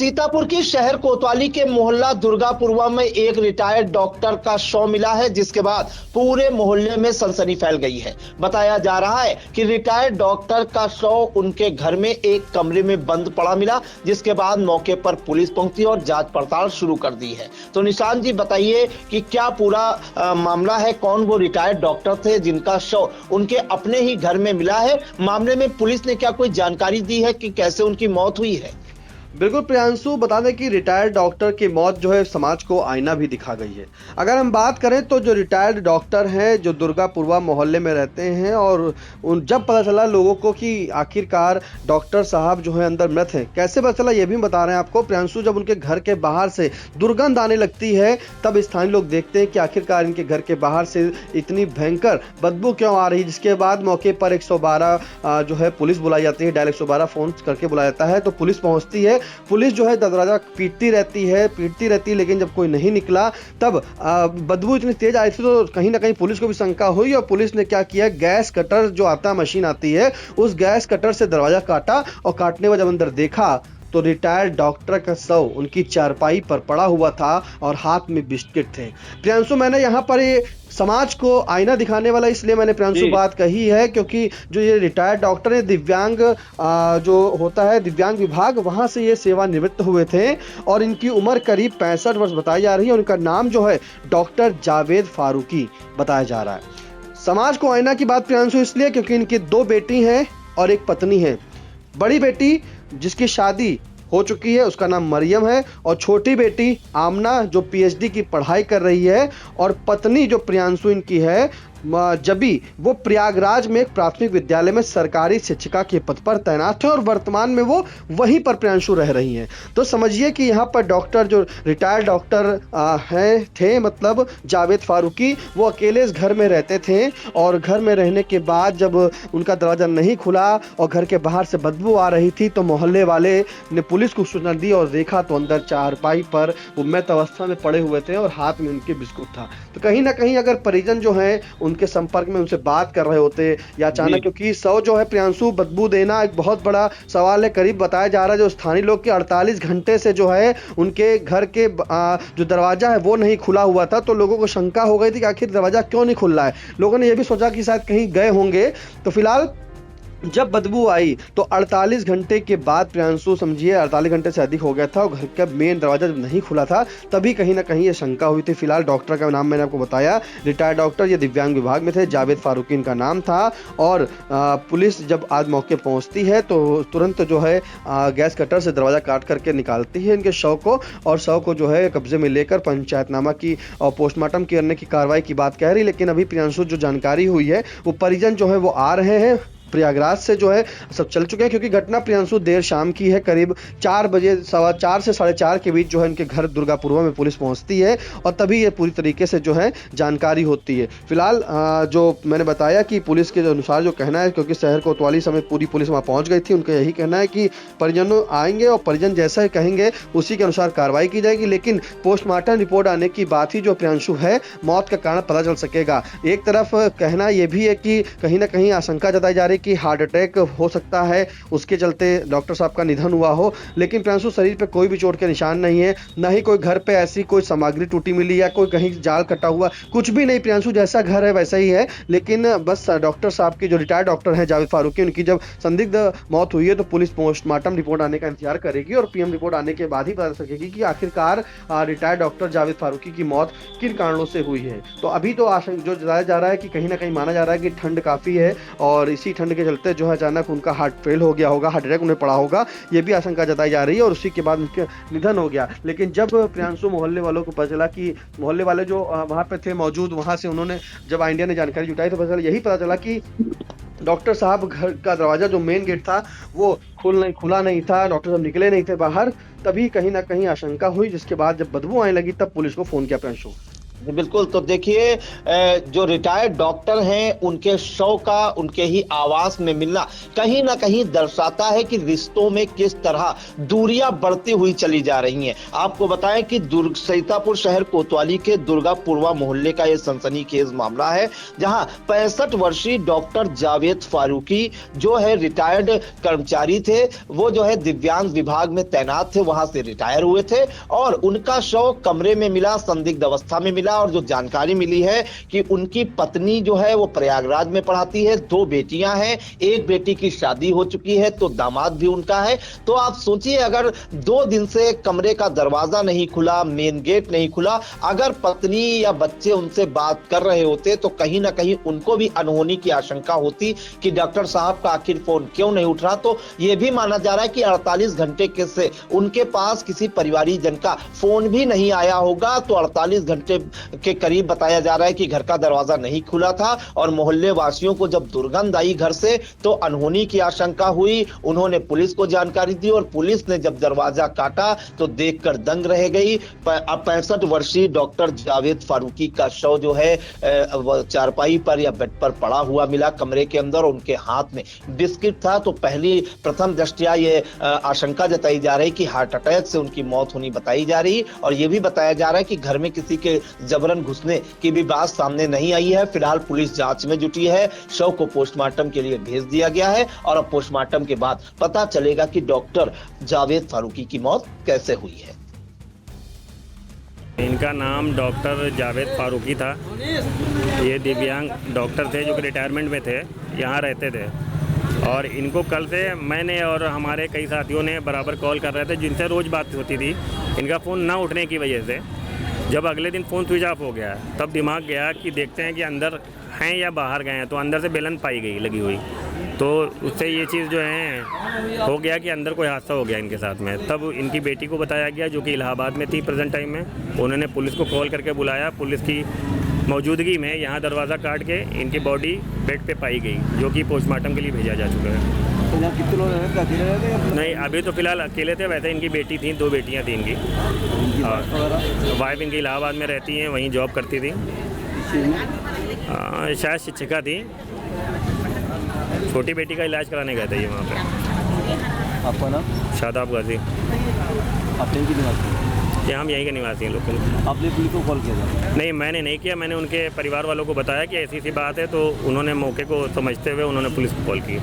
सीतापुर की शहर कोतवाली के मोहल्ला दुर्गापुरवा में एक रिटायर्ड डॉक्टर का शव मिला है, जिसके बाद पूरे मोहल्ले में सनसनी फैल गई है। बताया जा रहा है कि रिटायर्ड डॉक्टर का शव उनके घर में एक कमरे में बंद पड़ा मिला, जिसके बाद मौके पर पुलिस पहुंची और जांच पड़ताल शुरू कर दी है। तो निशांत जी बताइए कि क्या पूरा मामला है, कौन वो रिटायर्ड डॉक्टर थे जिनका शव उनके अपने ही घर में मिला है? मामले में पुलिस ने क्या कोई जानकारी दी है कि कैसे उनकी मौत हुई है? बिल्कुल प्रियांशु, बता दें कि रिटायर्ड डॉक्टर की मौत जो है समाज को आईना भी दिखा गई है। अगर हम बात करें तो जो रिटायर्ड डॉक्टर हैं जो दुर्गापुरवा मोहल्ले में रहते हैं, और जब पता चला लोगों को कि आखिरकार डॉक्टर साहब जो है अंदर मृत हैं, कैसे पता चला ये भी बता रहे हैं आपको प्रियांशु। जब उनके घर के बाहर से दुर्गंध आने लगती है तब स्थानीय लोग देखते हैं कि आखिरकार इनके घर के बाहर से इतनी भयंकर बदबू क्यों आ रही है। जिसके बाद मौके पर 112 जो है पुलिस बुलाई जाती है, डायल 112 फोन करके बुलाया जाता है। तो पुलिस पहुंचती है। पुलिस जो है दरवाजा पीटती रहती है, लेकिन जब कोई नहीं निकला तब बदबू इतनी तेज आई थी तो कहीं ना कहीं पुलिस को भी शंका हुई, और पुलिस ने क्या किया, गैस कटर जो आता मशीन आती है, उस गैस कटर से दरवाजा काटा, और काटने में जब अंदर देखा तो रिटायर्ड डॉक्टर का शव उनकी चारपाई पर पड़ा हुआ था और हाथ में बिस्किट थे। प्रियांशु, मैंने यहाँ पर ये समाज को आईना दिखाने वाला इसलिए मैंने प्रियांशु बात कही है क्योंकि जो ये रिटायर्ड डॉक्टर है दिव्यांग जो होता है दिव्यांग विभाग, वहां से ये सेवानिवृत्त हुए थे और इनकी उम्र करीब 65 वर्ष बताई जा रही है। उनका नाम जो है डॉक्टर जावेद फारूकी बताया जा रहा है। समाज को आईना की बात प्रियांशु इसलिए क्योंकि इनकी 2 बेटी हैं और एक पत्नी है। बड़ी बेटी जिसकी शादी हो चुकी है उसका नाम मरियम है, और छोटी बेटी आमना जो पीएचडी की पढ़ाई कर रही है, और पत्नी जो प्रियांशु इनकी है जबी, वो प्रयागराज में एक प्राथमिक विद्यालय में सरकारी शिक्षिका के पद पर तैनात है और वर्तमान में वो वहीं पर प्रियांशु रह रही हैं। तो समझिए कि यहाँ पर डॉक्टर जो रिटायर्ड डॉक्टर थे मतलब जावेद फारूकी, वो अकेले इस घर में रहते थे, और घर में रहने के बाद जब उनका दरवाज़ा नहीं खुला और घर के बाहर से बदबू आ रही थी तो मोहल्ले वाले ने पुलिस को सूचना दी और देखा तो अंदर चारपाई पर वो मृत अवस्था में पड़े हुए थे और हाथ में उनके बिस्कुट था। तो कहीं ना कहीं अगर परिजन जो है उनके संपर्क में उनसे बात कर रहे होते या अचानक, क्योंकि शव जो है प्रियांशु बदबू देना एक बहुत बड़ा सवाल है। करीब बताया जा रहा है जो स्थानीय लोग के 48 घंटे से जो है उनके घर के जो दरवाजा है वो नहीं खुला हुआ था, तो लोगों को शंका हो गई थी कि आखिर दरवाजा क्यों नहीं खुल रहा है। लोगों ने यह भी सोचा कि शायद कहीं गए होंगे। तो फिलहाल जब बदबू आई तो 48 घंटे के बाद प्रियांशु, समझिए 48 घंटे से अधिक हो गया था, और घर का मेन दरवाजा जब नहीं खुला था तभी कहीं ना कहीं ये शंका हुई थी। फिलहाल डॉक्टर का नाम मैंने आपको बताया, रिटायर्ड डॉक्टर, ये दिव्यांग विभाग में थे, जावेद फारूकी इनका नाम था। और पुलिस जब आज मौके पहुंचती है तो तुरंत जो है गैस कटर से दरवाजा काट करके निकालती है इनके शव को, और शव को जो है कब्जे में लेकर पंचायतनामा की और पोस्टमार्टम करने की कार्रवाई की बात कह रही। लेकिन अभी प्रियांशु जो जानकारी हुई है वो परिजन जो है वो आ रहे हैं, प्रयागराज से जो है सब चल चुके हैं, क्योंकि घटना प्रियांशु देर शाम की है। करीब 4 बजे, 4:15 से 4:30 के बीच जो है इनके घर दुर्गापुरवा में पुलिस पहुंचती है और तभी ये पूरी तरीके से जो है जानकारी होती है। फिलहाल जो मैंने बताया कि पुलिस के अनुसार जो कहना है, क्योंकि शहर कोतवाली समेत पूरी पुलिस वहां पहुंच गई थी, उनका यही कहना है कि परिजनों आएंगे और परिजन जैसा कहेंगे उसी के अनुसार कार्रवाई की जाएगी। लेकिन पोस्टमार्टम रिपोर्ट आने की बात ही जो प्रियांशु है मौत का कारण पता चल सकेगा। एक तरफ कहना यह भी है कि कहीं ना कहीं आशंका जताई जा रही कि हार्ट अटैक हो सकता है, उसके चलते डॉक्टर साहब का निधन हुआ हो। लेकिन प्रियांशु शरीर पे कोई भी चोट के निशान नहीं है, ना ही कोई घर पे ऐसी कोई सामग्री टूटी मिली या कोई कहीं जाल कटा हुआ, कुछ भी नहीं। प्रियांशु जैसा घर है वैसा ही है। लेकिन बस डॉक्टर साहब की जो रिटायर्ड डॉक्टर हैं जावेद फारूकी, उनकी जब संदिग्ध मौत हुई है तो पुलिस पोस्टमार्टम रिपोर्ट आने का इंतजार करेगी और पीएम रिपोर्ट आने के बाद ही पता सकेगी कि आखिरकार रिटायर्ड डॉक्टर जावेद फारूकी की मौत किन कारणों से हुई है। तो अभी तो जो जताया जा रहा है कि कहीं ना कहीं माना जा रहा है कि ठंड काफी है और इसी ठंड के चलते जो है अचानक उनका हार्ट फेल हो गया होगा, हार्ट अटैक उन्हें पड़ा होगा, ये भी आशंका जताई जा रही है, और उसी के बाद उनके निधन हो गया। लेकिन जब प्रियांशु मोहल्ले वालों को पता चला कि मोहल्ले वाले जो वहां पे थे मौजूद, वहां से उन्होंने जब इंडिया ने जानकारी जुटाई तो यही पता चला कि डॉक्टर साहब घर का दरवाजा जो मेन गेट था वो खुला नहीं था, डॉक्टर साहब निकले नहीं थे बाहर। तभी कहीं ना कहीं आशंका हुई, जिसके बाद जब बदबू आने लगी तब पुलिस को फोन किया प्रियांशु। जी, बिल्कुल। तो देखिए जो रिटायर्ड डॉक्टर हैं उनके शव का उनके ही आवास में मिलना कहीं ना कहीं दर्शाता है कि रिश्तों में किस तरह दूरियां बढ़ती हुई चली जा रही हैं। आपको बताएं कि दुर्ग सीतापुर शहर कोतवाली के दुर्गापुरवा मोहल्ले का यह सनसनीखेज मामला है, जहां 65 वर्षीय डॉक्टर जावेद फारूकी जो है रिटायर्ड कर्मचारी थे, वो जो है दिव्यांग विभाग में तैनात थे, वहां से रिटायर हुए थे और उनका शव कमरे में मिला, संदिग्ध अवस्था में मिला। और जो जानकारी मिली है कि उनकी पत्नी जो है वो प्रयागराज में पढ़ाती है, 2 बेटियां हैं, एक बेटी की शादी हो चुकी है तो दामाद भी उनका है। तो आप सोचिए अगर 2 दिन से कमरे का दरवाजा नहीं खुला, मेन गेट नहीं खुला, अगर पत्नी या बच्चे उनसे बात कर रहे होते तो कहीं ना कहीं उनको भी अनहोनी की आशंका होती कि डॉक्टर साहब का आखिर फोन क्यों नहीं उठ रहा। तो यह भी माना जा रहा है कि 48 घंटे के से उनके पास किसी परिवारीजन का फोन भी नहीं आया होगा। तो 48 घंटे के करीब बताया जा रहा है कि घर का दरवाजा नहीं खुला था और मोहल्ले वासियों को जब दुर्गंध आई घर से तो अनहोनी की आशंका हुई। उन्होंने पुलिस को जानकारी दी और पुलिस ने जब दरवाजा काटा तो देखकर दंग रह गई। 65 वर्षीय डॉक्टर जावेद फारूकी का शव जो है चारपाई पर या बेड पर पड़ा हुआ मिला कमरे के अंदर। उनके हाथ में बिस्किट था। तो प्रथम दृष्टया ये आशंका जताई जा रही कि हार्ट अटैक से उनकी मौत होनी बताई जा रही और यह भी बताया जा रहा है कि घर में किसी के जबरन घुसने की भी बात सामने नहीं आई है। फिलहाल पुलिस जांच में जुटी है, शव को पोस्टमार्टम के लिए भेज दिया गया है और अब पोस्टमार्टम के बाद पता चलेगा कि डॉक्टर जावेद फारूकी की मौत कैसे हुई है। इनका नाम डॉक्टर जावेद फारूकी था। ये दिव्यांग डॉक्टर थे जो कि रिटायरमेंट में थे, यहाँ रहते थे और इनको कल से मैंने और हमारे कई साथियों ने बराबर कॉल कर रहे थे जिनसे रोज़ बात होती थी। इनका फ़ोन ना उठने की वजह से जब अगले दिन फ़ोन स्विच ऑफ हो गया तब दिमाग गया कि देखते हैं कि अंदर हैं या बाहर गए हैं। तो अंदर से बेलन पाई गई लगी हुई, तो उससे ये चीज़ जो है हो गया कि अंदर कोई हादसा हो गया इनके साथ में। तब इनकी बेटी को बताया गया जो कि इलाहाबाद में थी प्रेजेंट टाइम में। उन्होंने पुलिस को कॉल करके बुलाया। पुलिस की मौजूदगी में यहाँ दरवाज़ा काट के इनकी बॉडी बेड पे पाई गई जो कि पोस्टमार्टम के लिए भेजा जा चुका है। तो यहाँ कितने लोग रहते, अकेले रहते हैं? नहीं, अभी तो फिलहाल अकेले थे। वैसे इनकी बेटी थी, 2 बेटियाँ थी इनकी। वाइफ इनकी इलाहाबाद में रहती हैं, वहीं जॉब करती थी। शायद शिक्षिका थी। छोटी बेटी का इलाज कराने गए थे ये वहाँ पे। आपका नाम? शादाब गाजी। आप यहीं के निवासी? ये हम यहीं के निवासी हैं लोग। आपने पुलिस को कॉल किया था? नहीं, मैंने नहीं किया। मैंने उनके परिवार वालों को बताया कि ऐसी बात है, तो उन्होंने मौके को समझते हुए उन्होंने पुलिस को कॉल की।